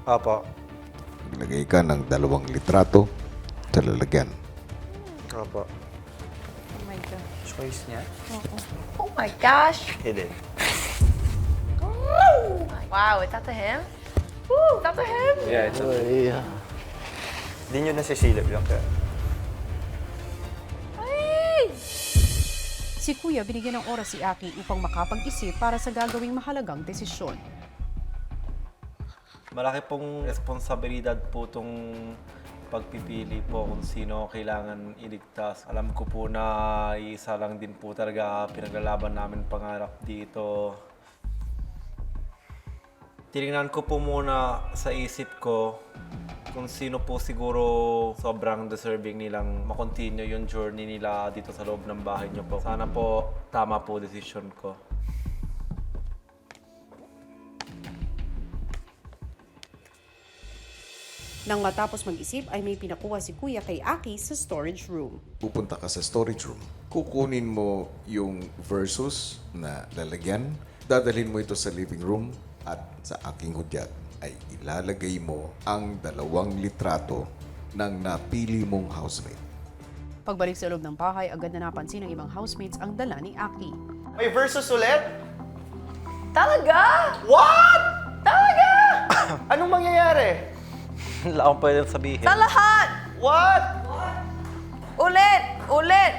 Apo. Maglagay ka ng 2 litrato sa lalagyan. Apo. Oh my God. Choice niya? Oh my gosh. Hidden. Wow, is that to him? Woo, is that to him? Yeah, it's okay. Di nyo nasisilip yung kaya. Ay! Si Kuya binigyan ng oras si Aki upang makapag-isip para sa gagawing mahalagang desisyon. Malaki pong responsibilidad po itong pagpipili po kung sino kailangan iligtas. Alam ko po na isa lang din po talaga pinaglalaban namin pangarap dito. Tinignan ko po muna sa isip ko kung sino po siguro sobrang deserving nilang makontinue yung journey nila dito sa loob ng bahay niyo po. Sana po tama po decision ko. Nang matapos mag-isip ay may pinakuha si Kuya kay Aki sa storage room. Pupunta ka sa storage room. Kukunin mo yung versus na lalagyan. Dadalhin mo ito sa living room at sa aking hudyat ay ilalagay mo ang 2 litrato ng napili mong housemate. Pagbalik sa loob ng bahay, agad na napansin ng ibang housemates ang dala ni Aki. May versus ulit? Talaga? What? Talaga? Anong mangyayari? Wala akong pwedeng sabihin. Sa lahat! What? Ulit! Ulit!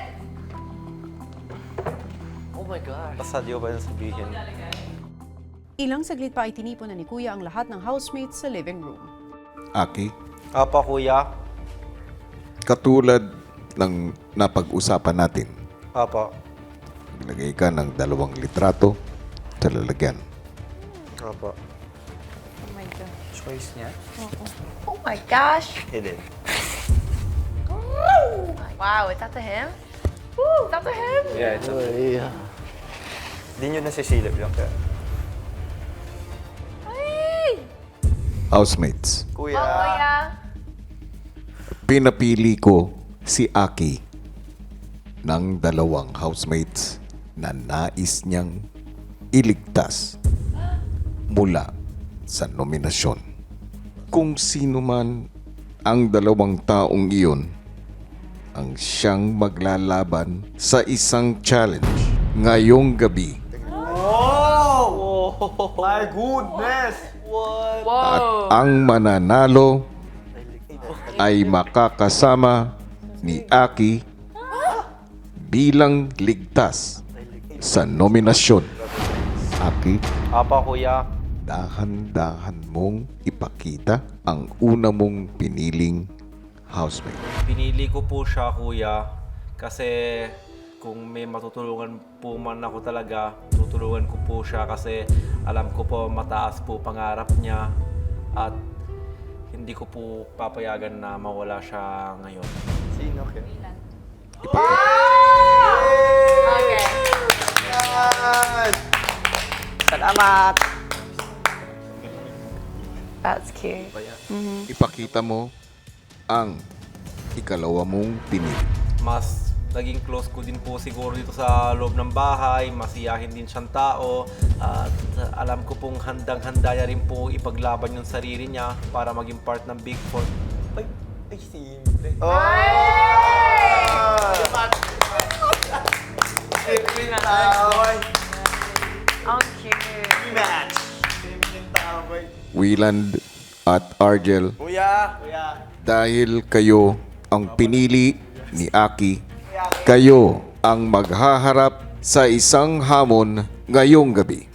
Oh my gosh. Basta di ko pwedeng sabihin. Ilang saglit pa ay tinipon na ni Kuya ang lahat ng housemates sa living room. Aki, Apa, Kuya? katulad ng napag-usapan natin, Apo. maglagay ka ng 2 litrato sa lalagyan. Apo. Oh my God. Choice niya? Oh my gosh. Hidden. Wow, is that to him? Woo, is that to him? Yeah, it's okay. Di nyo nasisilip yung kaya. Ay! Housemates, Kuya. Oh, kuya. pinapili ko si Aki ng 2 housemates na nais niyang iligtas mula sa nominasyon. Kung sino man ang 2 taong iyon ang siyang maglalaban sa isang challenge ngayong gabi Oh! My goodness! at ang mananalo ay makakasama ni Aki bilang ligtas sa nominasyon. Aki, Apa, Kuya? dahan-dahan mong ipakita ang una mong piniling housemate. Pinili ko po siya, Kuya, kasi kung may matutulungan po man ako talaga, tutulungan ko po siya kasi alam ko po mataas po pangarap niya at hindi ko po papayagan na mawala siya ngayon. Sino kaya? Okay. Yan! Salamat! That's cute. Ipakita mo ang ikalawa mong pinili. Mas naging close ko din po siguro dito sa loob ng bahay, masiyahin din siyang tao at alam ko pong handang-handa niya rin po ipaglaban yung sarili niya para maging part ng Big Four. Ay, simple. Oh! Simple na taway. Ang cute. Match. Simple taway. Wieland at Argel, Kuya! Kuya! dahil kayo ang pinili ni Aki, kayo ang maghaharap sa isang hamon ngayong gabi.